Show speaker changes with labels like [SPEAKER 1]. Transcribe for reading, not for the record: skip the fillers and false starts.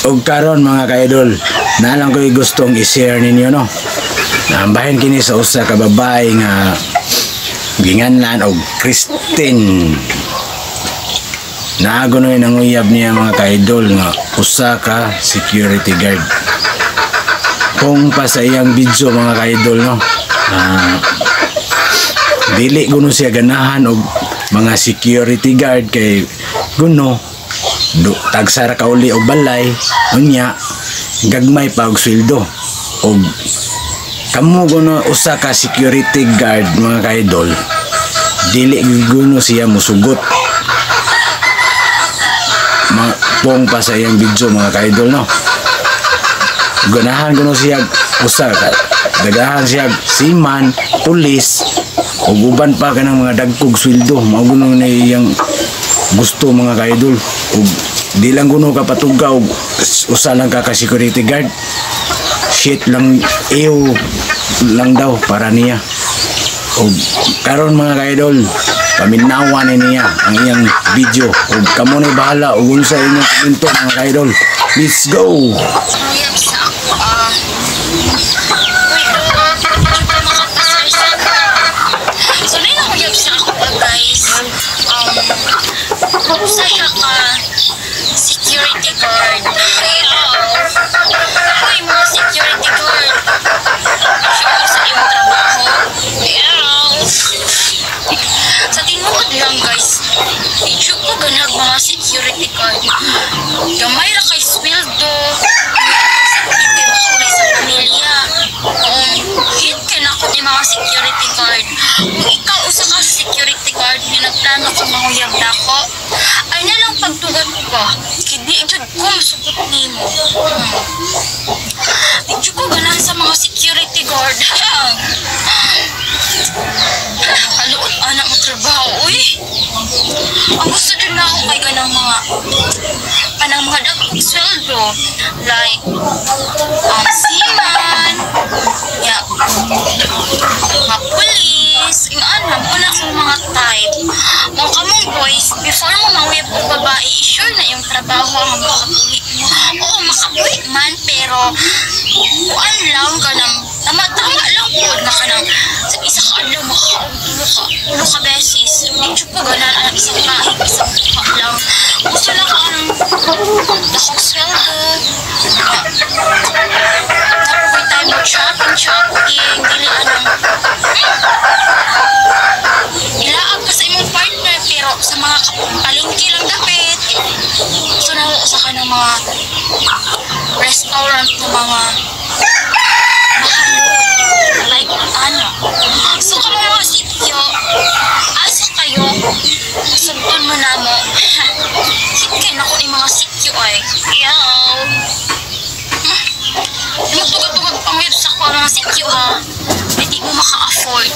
[SPEAKER 1] Og karon mga ka-idol, nalang ko'y gustong i-share ninyo no. Nambahin kini sa usa ka babae nga ginganlan og Christine. Naagonoy nanguyab niya mga ka-idol nga usa ka security guard. Kung pa sa iyang video mga ka-idol no, dili guno siya ganahan og mga security guard kay guno tagsara ka uli og balay unya gagmay pa og sweldo og kamo guno usa ka security guard mga ka-idol dili guno siya musugot. Pong pa sa iyang video mga ka-idol no, ganahan guno siya usa ka dagahan siya siman, pulis ug uban pa kanang mga dagkog sweldo. Mao guno na iyang gusto mga ka-idol. Ug di lang guno ka patugaw usa lang ka security guard, shit lang iyo lang daw para niya. Ug karon mga ka-idol paminawan niya ang iyang video ug kamo na bahala ug unsa inyong komento mga ka-idol. Let's go.
[SPEAKER 2] Usa siya ka security guard. Uy, mga security guard. Siya sa iyong trabaho. Sa tinuod lang guys, medyo ko ganag mga security guard. Gamay ra kay sweldo. Hindi makauli sa pamilya. Hit ka na ko ni mga security guard. Kung ikaw usa ka security guard, pinagplano ko mahuyag na ko, ay na lang pagtugat ko. Hindi ito ko masugot ni mo. Medyo ko ganan sa mga security guard. Haluot anak mo trabaho, uy. Ang gusto din na ako kay ganang mga dagkog sweldo. Like, seaman, mga police, yung una kong mga type. Mga kamong boys, before mo mawib o babae, sure na yung trabaho ang makabuhi mo. Oo, makabuhi man, pero kuan lang ka ng tama-tama lang po na ka ng sa isa ka ano, ulo ka beses. Medyo po ganan ang isang kahit, isang mukha lang. Gusto lang ka ng dakong sweldo. Napukoy tayo mo shopping, dili anong ilaag ka sa imong partner, pero sa mga palengke lang dapit. So sa ka ng mga restaurant na mga mahalon, like so ka mga sityo, asa kayo sundon mo na mo. Hit kayo na ko yung mga sityo ay yung magtugad-tugad pang web sa ko mga sityo ha, hindi mo maka-afford.